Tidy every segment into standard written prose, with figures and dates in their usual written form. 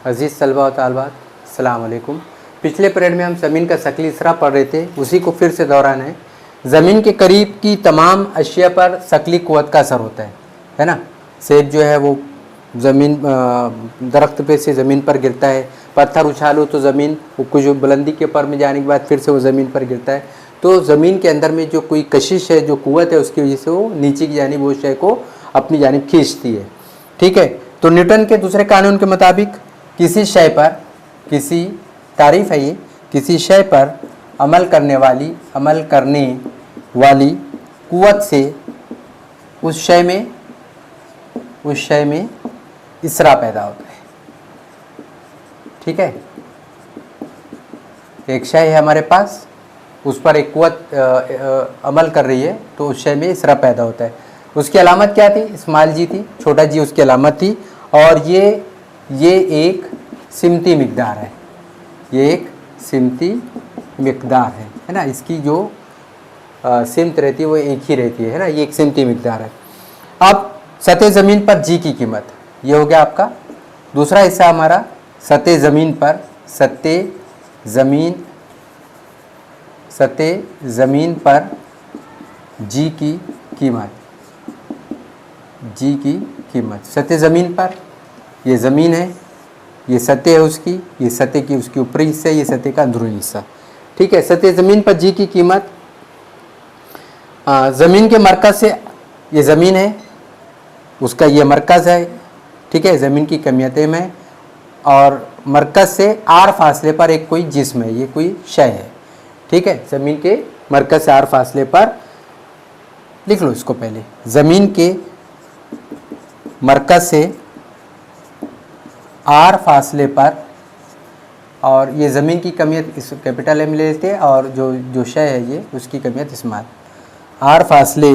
अजीज़ तलबा व तालबात, अस्सलाम वालेकुम। पिछले पीरियड में हम ज़मीन का शक्ली इसरा पढ़ रहे थे, उसी को फिर से दोहराना है। ज़मीन के करीब की तमाम अशिया पर शक्ली क़ुव्वत का असर होता है ना। सेब जो है वो ज़मीन दरख्त पे से ज़मीन पर गिरता है, पत्थर उछालो तो ज़मीन कुछ बुलंदी के ऊपर में जाने के बाद फिर से वो ज़मीन पर गिरता है। तो ज़मीन के अंदर में जो कोई कशिश है, जो क़ुव्वत है, उसकी वजह से वो नीचे की जानिब वो शय को अपनी जानिब खींचती है। ठीक है, तो न्यूटन के दूसरे कानून के मुताबिक किसी शय पर, किसी तारीफ़ है ये, किसी शय पर अमल करने वाली क़ुव्वत से उस शय में इसरा पैदा होता है। ठीक है, एक शय है हमारे पास, उस पर एक क़ुव्वत अमल कर रही है, तो उस शय में इसरा पैदा होता है। उसकी अलामत क्या थी? स्मॉल जी थी, छोटा जी उसकी अलामत थी। और ये एक सिमती मिक़दार है, ये एक सिमती मिक़दार है ना। इसकी जो सिमत रहती है वो एक ही रहती है ना, ये एक सिमती मिक़दार है। अब सतह ज़मीन पर जी की कीमत, ये हो गया आपका दूसरा हिस्सा हमारा। सतह ज़मीन पर जी की कीमत, सतह ज़मीन पर, ये ज़मीन है, ये सतह है उसकी, ये सतह की उसकी ऊपरी हिस्सा, ये सतह का अंदरूनी हिस्सा। ठीक है, सतह ज़मीन पर जी की कीमत ज़मीन के मरकज़ से, ये ज़मीन है, उसका ये मरकज़ है। ठीक है, ज़मीन की कमियत में, और मरकज़ से आर फासले पर एक कोई जिस्म है, ये कोई शय है। ठीक है, ज़मीन के मरकज़ से आर फासले पर, लिख लो इसको पहले, ज़मीन के मरकज़ से आर फासले पर, और ये ज़मीन की कमियत इस कैपिटल एम ले लेते हैं, और जो शय है ये उसकी कमियत स्मॉल। आर फासले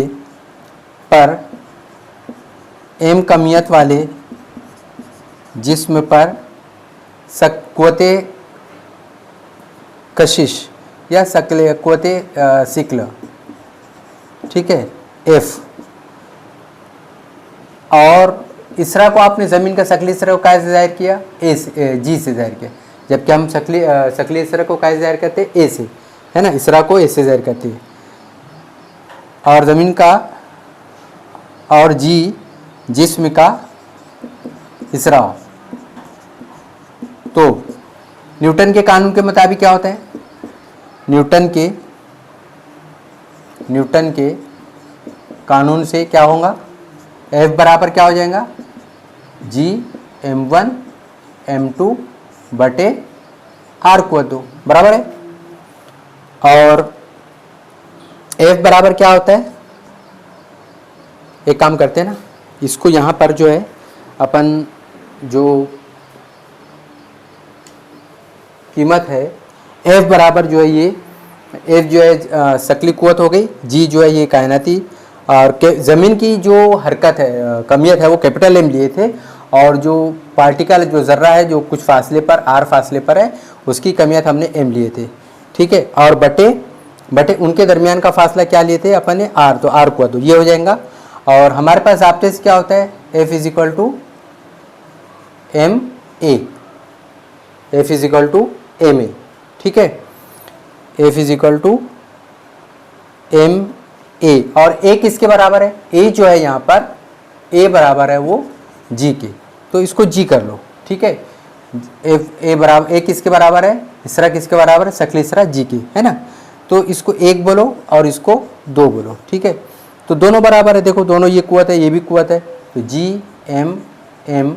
पर एम कमियत वाले जिस्म पर क़ुव्वते कशिश या क़ुव्वते सिक्ल, ठीक है, एफ। और इसरा को आपने ज़मीन का शक्ली इसरा को कैसे ज़ाहिर किया? ए से, जी से ज़ाहिर किया। जबकि हम शक्ली इसरा को कैसे ज़ाहिर करते हैं? ए से, है ना, इसरा को ए से ज़ाहिर करते हैं। और ज़मीन का, और जी जिस्म का इसरा हो। तो न्यूटन के कानून के मुताबिक क्या होता है? न्यूटन के कानून से क्या होगा? F बराबर क्या हो जाएगा? जी m1 m2 बटे आर क़ुव्वत 2, बराबर है। और F बराबर क्या होता है? एक काम करते हैं ना, इसको यहाँ पर जो है अपन जो कीमत है F बराबर जो है, ये F जो है शक्ली क़ुव्वत हो गई, G जो है ये कायनाती, और ज़मीन की जो हरकत है, कमियत है, वो कैपिटल एम लिए थे। और जो पार्टिकल, जो ज़र्रा है, जो कुछ फासले पर, आर फासले पर है, उसकी कमियत हमने एम लिए थे। ठीक है, और बटे उनके दरमियान का फासला क्या लिए थे अपन ने? आर, तो आर क़ुव्वत, तो ये हो जाएगा। और हमारे पास ज़ाब्ते से क्या होता है? F इज़िक्वल टू एम ए, ठीक है, F इज़िक्वल टू एम ए। और ए किसके बराबर है? ए जो है यहाँ पर, ए बराबर है वो जी के, तो इसको जी कर लो। ठीक है, ए बराबर, ए किसके बराबर है? इसरा किसके बराबर है? शक्ल इसरा जी के, है ना। तो इसको एक बोलो और इसको दो बोलो। ठीक है, तो दोनों बराबर है, देखो दोनों, ये क़ुव्वत है, ये भी क़ुव्वत है, तो जी एम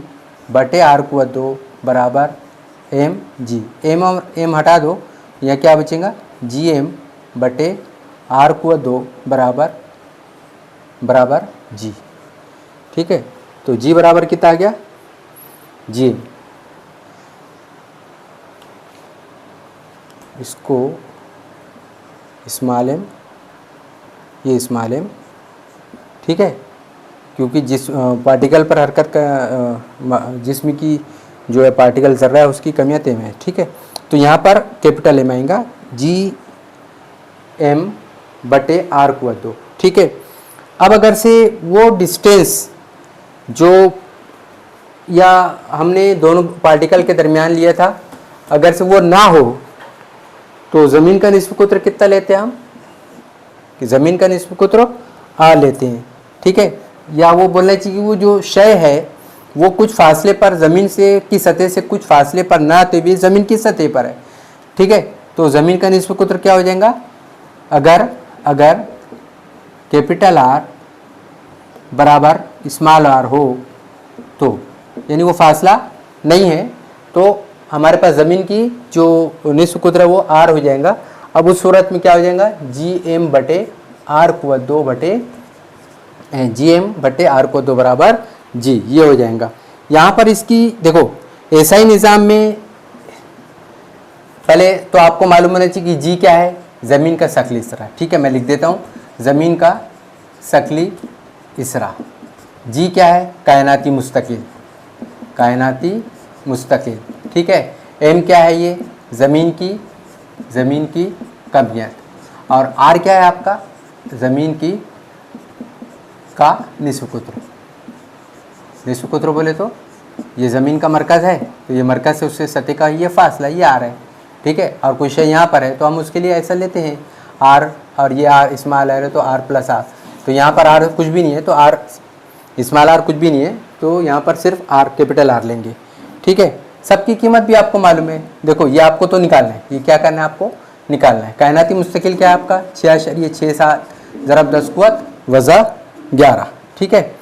बटे आर क़ुव्वत 2 बराबर एम जी। एम और एम हटा दो, यहाँ क्या बचेगा? जी एम बटे आर क़ुव्वत 2 बराबर जी। ठीक है, तो जी बराबर कितना आ गया? जी। इसको स्मॉल एम, ये स्मॉल एम, ठीक है, क्योंकि जिस पार्टिकल पर हरकत का जिस्म की जो है पार्टिकल ज़र्रा है, उसकी कमियत एम है। ठीक है, तो यहाँ पर कैपिटल एम आएगा, जी एम बटे आर क़ुव्वत 2। ठीक है, अब अगर से वो डिस्टेंस जो या हमने दोनों पार्टिकल के दरमियान लिया था, अगर से वो ना हो तो ज़मीन का निस्फ कुत्र कितना लेते हैं हम, कि ज़मीन का निस्फ कुत्र आर लेते हैं, ठीक है। या वो बोलना चाहिए कि वो जो शय है वो कुछ फासले पर ज़मीन से की सतह से कुछ फासले पर ना आते हुए ज़मीन की सतह पर है, ठीक है। तो ज़मीन का निस्फ कुत्र क्या हो जाएगा, अगर कैपिटल आर बराबर स्मॉल आर हो तो, यानी वो फासला नहीं है तो हमारे पास ज़मीन की जो निस्फ कुत्र है वो आर हो जाएगा। अब उस सूरत में क्या हो जाएगा, जी एम बटे आर को 2 बटे जी एम बटे आर को 2 बराबर जी, ये हो जाएगा। यहाँ पर इसकी देखो एसआई निज़ाम में पहले तो आपको मालूम होना चाहिए कि जी क्या है, ज़मीन का शकली इसरा, ठीक है। मैं लिख देता हूँ ज़मीन का शकली इसरा। जी क्या है, कायनाती मुस्तकिल, ठीक है। एम क्या है, ये ज़मीन की कमियत, और आर क्या है आपका, ज़मीन की का निस्फ कुत्र बोले तो ये ज़मीन का मरकज़ है, तो ये मरकज़ से उससे सतह का ये फासला ये आर है, ठीक है। और कोई शय यहाँ पर है तो हम उसके लिए ऐसा लेते हैं आर, और ये आर स्मॉल आर है तो आर प्लस आर, तो यहाँ पर आर कुछ भी नहीं है तो आर स्मॉल आर कुछ भी नहीं है तो यहाँ पर सिर्फ आर कैपिटल आर लेंगे, ठीक है। सबकी कीमत भी आपको मालूम है, देखो ये आपको तो निकालना है, ये क्या करना है आपको निकालना है। कायनाती मुस्तकिल क्या है आपका 6.67 ज़रब 10 कुव्वत वज़ा 11, ठीक है।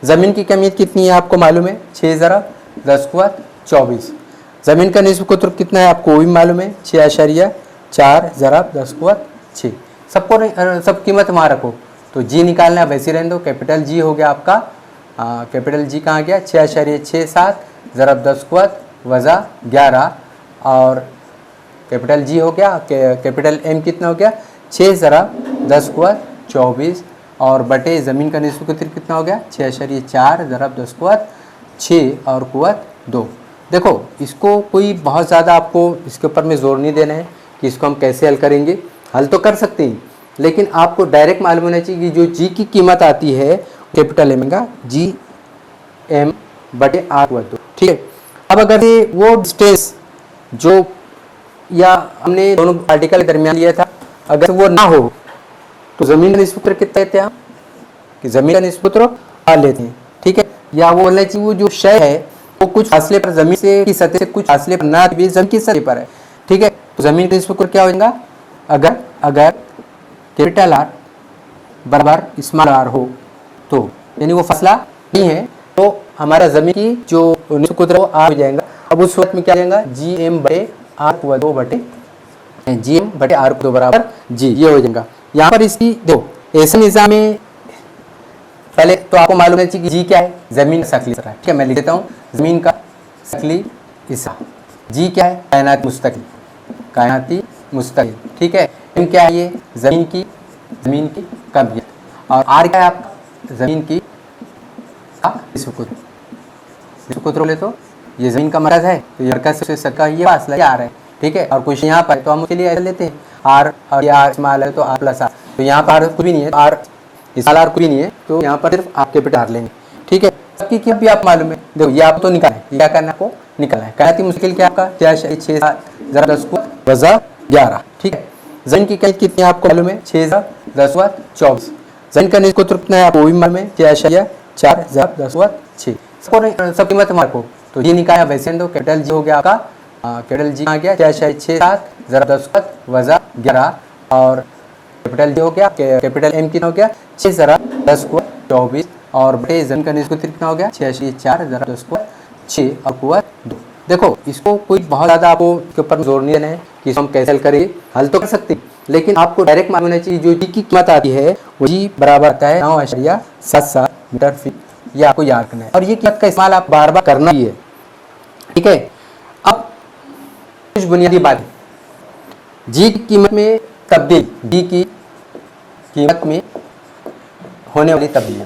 ज़मीन की कमियत कितनी है आपको मालूम है, 6 ज़रब 10 कुव्वत 24। ज़मीन का निस्फ कुत्र कितना है आपको वो भी मालूम है, 6.4 ज़रब 10 कुव्वत 6। सब कीमत वहाँ रखो, तो जी निकालना है वैसे रहने दो। कैपिटल जी हो गया आपका, कैपिटल जी कहाँ गया, 6.67 ज़रब 10 कुव्वत वज़ा 11, और कैपिटल जी हो गया, कैपिटल एम कितना हो गया 6 ज़रब 10 कुव्वत 24, और बटे ज़मीन का निस्फ कुत्र कितना हो गया 6.4 ज़रब 10 कुव्वत 6 और कुव्वत 2। देखो इसको कोई बहुत ज़्यादा आपको इसके ऊपर में जोर नहीं देना है कि इसको हम कैसे हल करेंगे, हल तो कर सकते हैं लेकिन आपको डायरेक्ट मालूम होना चाहिए कि जो जी की कीमत आती है कैपिटल एम का जी एम बटे आर कुव्वत 2, ठीक है। अब अगर ये वो डिस्टेंस जो या हमने दोनों पार्टिकल के दरमियान लिया था, अगर वो ना हो तो ज़मीन का निस्फ कुत्र कितना लेते हैं हम, कि ज़मीन का निस्फ कुत्र आर लेते हैं, ठीक है। या वो बोलना चाहिए वो जो शय है वो कुछ फासले पर ज़मीन से की सतह से कुछ फासले पर ना भी ज़मीन की सतह पर है, ठीक है। तो ज़मीन का निस्फ कुत्र क्या हो जाएगा, अगर कैपिटल आर बराबर स्मॉल आर हो तो, यानी वो फासला नहीं है तो हमारा ज़मीन की जो निस्फ कुत्र वो आर हो जाएगा। अब उस सूरत में क्या हो जाएगा, जी एम बटे आर को 2 बटे जी एम बटे आर को 2 बराबर जी, ये हो जाएगा। यहाँ पर इसकी दो ऐसे निज़ाम में पहले तो आपको मालूम है कि जी क्या है, ज़मीन का शकली इसरा, ठीक है। मैं लिख देता हूँ ज़मीन का शकली इसरा। जी क्या है, कायनाती मुस्तकिल, ठीक है। एम क्या है, ये ज़मीन की कमियत, और आर क्या है आपका ज़मीन की का निस्फ कुत्र बोले तो ये ज़मीन का मरकज़ है तो ये मरकज़ से सतह का ये फासला ये आर है, ठीक है। और कुछ यहाँ पर तो हम उसके लिए ऐसा लेते हैं आर, और ये आर स्मॉल है तो आर प्लस आर, तो यहाँ पर कुछ भी नहीं है, आर स्मॉल आर कुछ भी नहीं है तो यहाँ पर सिर्फ आर कैपिटल आर लेंगे, ठीक है। सबकी कीमत भी आप मालूम है, देखो ये आप तो निकालें, ये क्या करना है आपको निकालना है। कायनाती मुस्तकिल क्या आपका 6.67 ज़रब 10 कुव्वत वज़ा 11, ठीक है। ज़मीन की कीमत कितनी है आपको मालूम है, 6 ज़रब 10 कुव्वत 24। ज़मीन का निस्फ कुत्र कितना है आपको वो भी मालूम है, 6.4 ज़रब 10 कुव्वत 6। सब कीमत हमारे को तो ये निकाला वैसे दो। कैपिटल जी हो गया आपका, कैपिटल जी आ गया 6.67 ज़रब 10 कुव्वत वज़ा 11, और कैपिटल जी हो गया, कैपिटल एम कितना हो गया 6 ज़रब 10 कुव्वत 24, और बटे ज़मीन का निस्फ कुत्र कितना हो गया 6.4 ज़रब 10 कुव्वत 6 और कुव्वत 2। देखो इसको कोई बहुत ज़्यादा आपको इसके ऊपर जोर नहीं देना है कि इसको हम कैसे हल करेंगे, हल तो कर सकते हैं लेकिन आपको डायरेक्ट मालूम होना चाहिए जो जी की कीमत आती है वो जी बराबर आता है 9.77 मीटर फीट, ये आपको याद करना है। और ये कीमत का इस्तेमाल आप बार बार करना ही है, ठीक है। अब कुछ बुनियादी बातें, जी की कीमत में तब्दीली, जी की कीमत में होने वाली तब्दीली,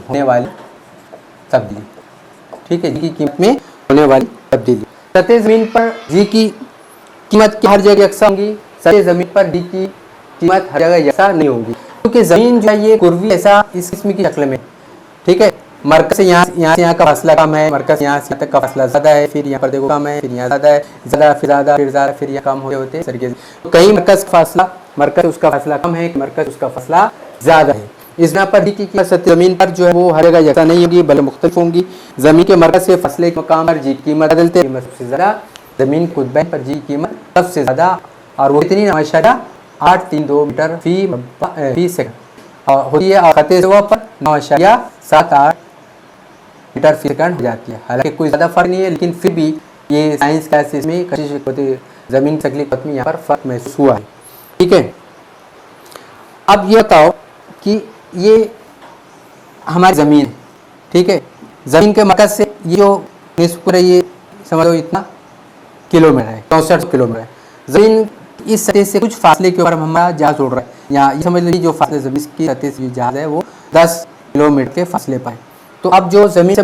ठीक है। जी की कीमत में होने वाली तब्दीली, सतह ज़मीन पर जी की कीमत हर जगह यकसा होंगी, सतह ज़मीन पर जी की कीमत हर जगह यकसा नहीं होगी, क्योंकि ज़मीन जो है ये कुर्वी ऐसा इस किस्म की शक्ल में, ठीक है। मरकज से यहाँ का फासला कम है, मरकज यहाँ से यहाँ तक का फासला ज़्यादा है, फिर यहाँ पर देखो कम है, फिर यहाँ ज़्यादा है, ज़्यादा फिर ज़्यादा फिर ज़्यादा फिर यहाँ कम होते इस तरीके से। तो कहीं मरकज का फासला, मरकज उसका फासला कम है, मरकज उसका फासला ज़्यादा है। इस यहाँ पर जी की सतह ज़मीन पर जो है वो हर जगह यकसा नहीं होगी बल्कि मुख्तलिफ होंगी। ज़मीन के मरकज से फासले के मकाम पर जी की कीमत बदलते हैं, सबसे ज़्यादा ज़मीन खुदबैन पर जी की कीमत सबसे ज़्यादा, और वो कितनी 9.832 मीटर फी सेकंड होती है, और खते जवा पर 9.78 मीटर फी सेकंड हो जाती है। हालांकि कोई ज़्यादा फर्क नहीं है, लेकिन फिर भी ये साइंस का इसमें कशिश होती ज़मीन तकलीफ में यहाँ पर फर्क महसूस हुआ है। ठीक है, अब ये बताओ कि ये हमारी ज़मीन है, ठीक है, ज़मीन के मरकज से ये जो पूरा ये समझ लो इतना किलोमीटर है, 64 किलोमीटर है। ज़मीन इस सतह से कुछ फासले के ऊपर हमारा जहाज उड़ रहा है, यहाँ ये समझ लीजिए जो फासले ज़मीन की सतह से जहाज है वो 10 किलोमीटर के फासले पर है। तो अब जो ज़मीन से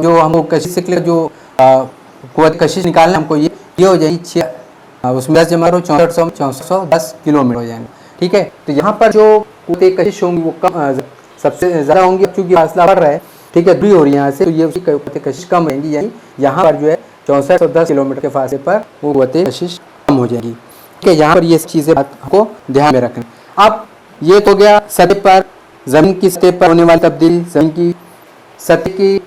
जो हमको कशिश से जो कुव्वत कशिश निकालना हमको ये हो जाएगी उसमें 10 जमा करो 6410 किलोमीटर हो जाएंगे। ठीक है, तो यहाँ पर जो कुव्वत कशिश होंगी वो कम सबसे ज़्यादा होंगी, चूँकि फासला बढ़ रहा है, ठीक है, दूरी हो रही है यहाँ से, तो ये उसकी कुव्वत कशिश कम रहेंगी, यानी यहाँ पर जो है 6410 किलोमीटर के फासले पर वो कुव्वत कशिश कम हो जाएगी। ठीक है, यहाँ पर ये चीज़ें आपको ध्यान में रखना। अब ये तो गया सतह पर, ज़मीन की सतह पर होने वाली तब्दीली, ज़मीन की सतह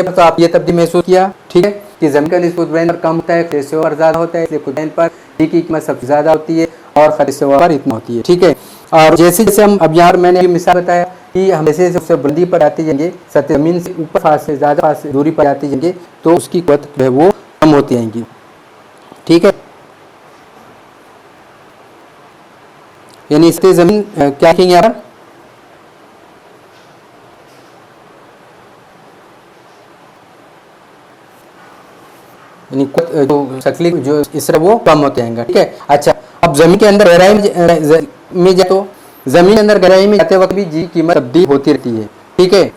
पर तो आप ये तब्दीली महसूस किया, ठीक है, कि ज़मीन का निस्बत खुदबैन पर कम होता है, खते से ऊपर ज़्यादा होता है, इसलिए खुदबैन पर जी की कीमत सबसे ज़्यादा होती है और खते से ऊपर इतना होती है। ठीक है, और जैसे जैसे हम अब यहाँ मैंने ये मिसाल बताया कि हम जैसे जैसे बुलंदी पर आते जाएंगे, सतह ज़मीन से ऊपर फासले ज़्यादा फासले दूरी पर आते जाएंगे तो उसकी कुव्वत है वो कम होती जाएंगी। ठीक है, यानी इससे ज़मीन क्या कहेंगे यहाँ पर, यानी जो तकलीफ जो इस तरह वो कम होते जाएंगे। ठीक है, अच्छा, अब ज़मीन के अंदर गहराई में जाए तो ज़मीन के अंदर गहराई में जाते वक्त भी जी की कीमत तब्दील होती रहती है। ठीक है,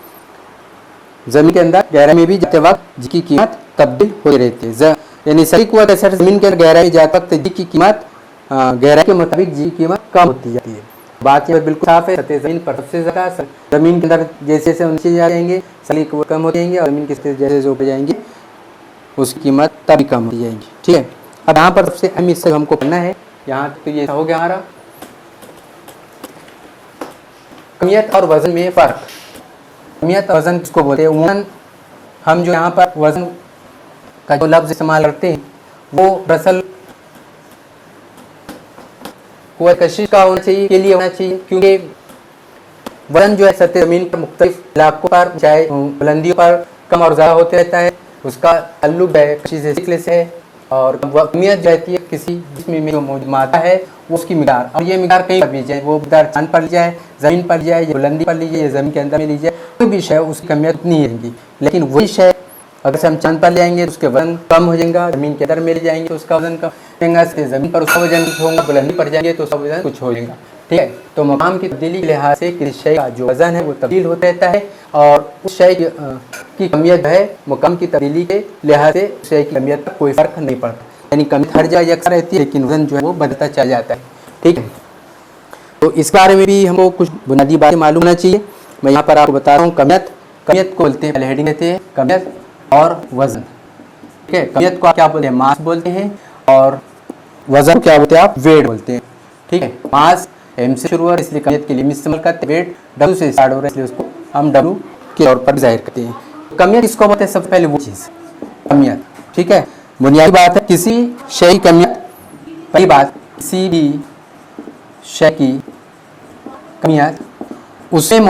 ज़मीन के अंदर गहराई में भी जाते वक्त जी की कीमत तब्दील होती रहती है, यानी सही कुव्वत असर ज़मीन के अंदर गहराई में जाते वक्त जी की कीमत गहराई के मुताबिक जी की कीमत कम होती जाती है। बात ये बिल्कुल साफ है, सतह ज़मीन पर सबसे ज़्यादा, ज़मीन के अंदर जैसे जैसे नीचे जाएंगे सही कुव्वत कम हो जाएंगे, और ज़मीन के जैसे जैसे ऊपर जाएंगे उसकी कीमत तभी कम हो जाएगी। ठीक है, अब यहाँ पर सबसे अहम हिस्सा हमको पढ़ना है, यहाँ तो ये हो गया हमारा कमियत और वज़न में फ़र्क। कमियत और वज़न किसको बोलते हैं, उम्मन हम जो यहाँ पर वज़न का जो लफ्ज़ इस्तेमाल करते हैं वो दरअसल कुव्वत कशिश का होना चाहिए के लिए होना चाहिए, क्योंकि वज़न जो है सतह ज़मीन पर मुख्तलिफ इलाकों पर चाहे बुलंदियों पर कम और ज़्यादा होते रहता है, उसका ताल्लुक है कशिश शक्ल से है, और कमियत रहती है किसी जिस्म में जो मौजूद मादा है वो उसकी मिक़दार, और ये मिक़दार कहीं पर भी जाए, वो मिक़दार चांद पर ली जाए, ज़मीन पर ली जाए, या बुलंदी पर ली जाए, या ज़मीन के अंदर में ली जाए, कोई भी शय उसकी कमियत उतनी रहेगी। लेकिन वही शय अगर से हम चांद पर ले आएंगे तो उसके वजन कम हो जाएगा, ज़मीन के अंदर में ले जाएंगे तो उसका वजन कम जाएगा, ज़मीन पर उसका वजन कुछ होगा, बुलंदी पर जाएंगे तो उसका वजन कुछ हो जाएगा। ठीक है, तो मकाम की तब्दीली के लिहाज से किसी शय का जो वज़न है वो तब्दील होता रहता है, और उस शय की कमियत है मकाम की तब्दीली के लिहाज से उस शय की कमियत पर कोई फ़र्क नहीं पड़ता, यानी कमियत हर जगह यकसा रहती है, लेकिन वज़न जो है वो बदलता चला जाता है। ठीक है, तो इस बारे में भी हमको कुछ बुनियादी बातें मालूम होना चाहिए। मैं यहाँ पर आपको बता रहा हूँ, कमियत को बोलते हैं, पहले हेडिंग कहते हैं कमियत और वज़न। ठीक है, कमियत को आप क्या बोलते हैं, मास बोलते हैं, और वज़न क्या बोलते हैं आप, वेट बोलते हैं। ठीक है, मास एम से शुरू हो रहा है इसलिए कमियत के लिए इस्तेमाल करते हैं, वेट डब्ल्यू से स्टार्ट हो रहा है इसलिए उसको हम डब्ल्यू के तौर पर जाहिर करते हैं। कमियत किसको बोलते हैं, सबसे पहले वो चीज़ कमियत। ठीक है, बुनियादी बात है किसी शय की कमियत, पहली बात किसी भी शय की कमियत उसमें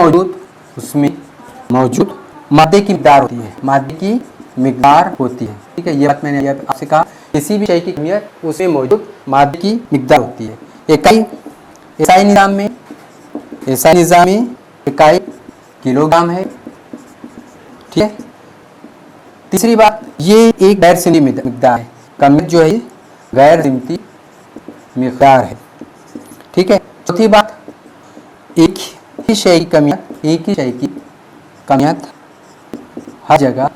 मौजूद मादे की मिक़दार होती है, मादे की मिक़दार होती है। ठीक है, ये बात मैंने आपसे कहा, किसी भी शय की कमियत उसमें मौजूद मादे की मिक़दार होती है। इकाई एसआई निज़ाम में इकाई किलोग्राम है। ठीक है, तीसरी बात ये एक गैर सीमित मिक़दार है, कमियत जो है गैर सीमित मिक़दार है। ठीक है, चौथी बात एक ही शय की कमियत हर जगह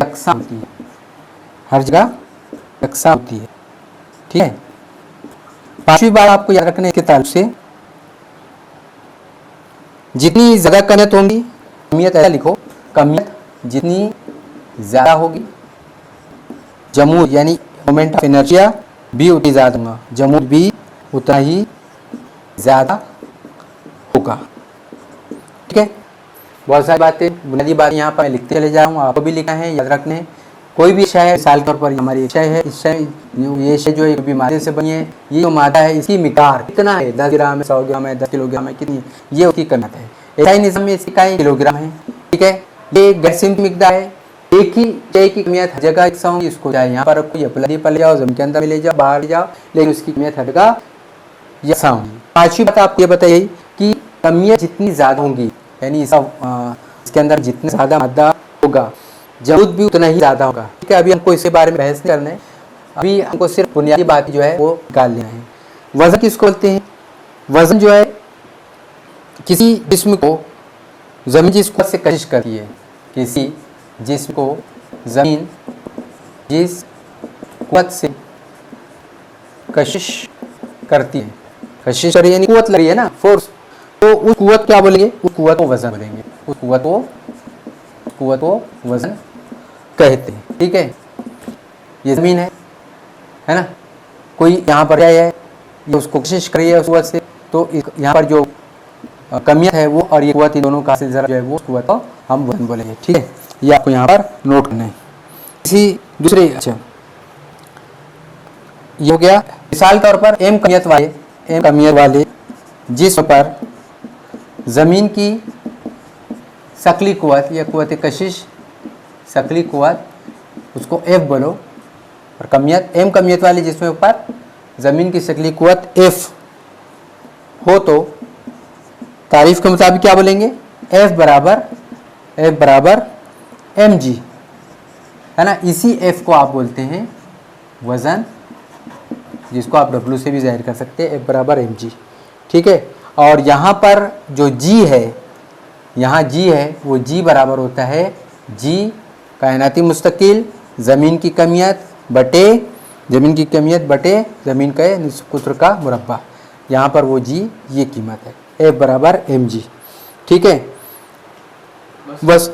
यकसा होती है। ठीक है, पांचवी बात आपको याद रखना है इसके ताल्लुक से, जितनी ज़्यादा कमियत होंगी, कमियत ऐसा लिखो, कमियत जितनी ज़्यादा होगी, जमूद यानी मोमेंट ऑफ इनर्शिया भी उतनी ज़्यादा होगा, जमूद भी उतना ही ज़्यादा होगा। ठीक है, बहुत सारी बातें, बुनियादी बातें यहाँ पर लिखते चले जा रहा हूँ, आपको भी लिखना है, याद रखना है। कोई भी शय है, मिसाल के तौर पर हमारी शय है, इस शय ये शय जो है भी मादे से बनी है, ये जो मादा है इसकी मिकदार कितना है, 10 ग्राम है, 100 ग्राम है, 10 किलोग्राम है, कितनी है, ये उसकी कीमत है। ऐसा निज़ाम में इसकी इकाई किलोग्राम है। ठीक है, ये गैसीम की मिकदार है, एक ही शय की कमियत हर जगह एक सा होगी, इसको चाहे यहाँ पर रखो, या प्लदी पर ले जाओ, जमीन के अंदर ले जाओ, बाहर ले जाओ, लेकिन उसकी कमियत हर जगह यसा होगी। पाँचवीं बात आपको ये बताइए कि कमियत जितनी ज़्यादा होंगी, यानी इसके अंदर जितना ज़्यादा मादा होगा, जमूद भी उतना ही ज़्यादा होगा। ठीक है, अभी हमको इसके बारे में बहस नहीं करना है, अभी हमको सिर्फ बुनियादी बात जो है वो निकाल लेना है। वज़न किसको बोलते हैं? वज़न जो है किसी जिस्म को ज़मीन जिस कुव्वत से कशिश करती है, किसी जिस्म को ज़मीन जिस कुव्वत से कशिश करती है, कशिश कर रही है यानी कुव्वत लग रही है ना, फोर्स, तो उस कुव्वत क्या बोलेंगे? उस कुव्वत को वज़न बोलेंगे, उस कुव्वत को वज़न कहते हैं। ठीक है, ये ज़मीन है ना, कोई यहाँ पर आया है, ये उसको कोशिश कर रही है उस कुव्वत से, तो यहाँ पर जो कमियत है वो और ये कुव्वत, इन दोनों का सिलसिला जो है वो कुव्वत को हम वज़न बोलेंगे। ठीक है, ये आपको यहाँ पर नोट करना है। इसी दूसरे, अच्छा ये हो गया। मिसाल तौर पर एम कमियत वाले जिस्म पर ज़मीन की शकली कुव्वत या कुव्वत कशिश, शकली कुव्वत उसको एफ बोलो, और कमियत एम कमियत वाले जिस्म पर ज़मीन की शकली कुव्वत एफ हो, तो तारीफ के मुताबिक क्या बोलेंगे? एफ बराबर एम जी, है ना। इसी एफ को आप बोलते हैं वज़न, जिसको आप डब्ल्यू से भी जाहिर कर सकते हैं, एफ बराबर एम जी। ठीक है, और यहाँ पर जो जी है, यहाँ जी है, वो जी बराबर होता है जी कायनाती मुस्तकिल ज़मीन की कमियत बटे ज़मीन का निस्फ़ कुत्र का मुरब्बा। यहाँ पर वो जी, ये कीमत है, एफ बराबर एम जी। ठीक है, बस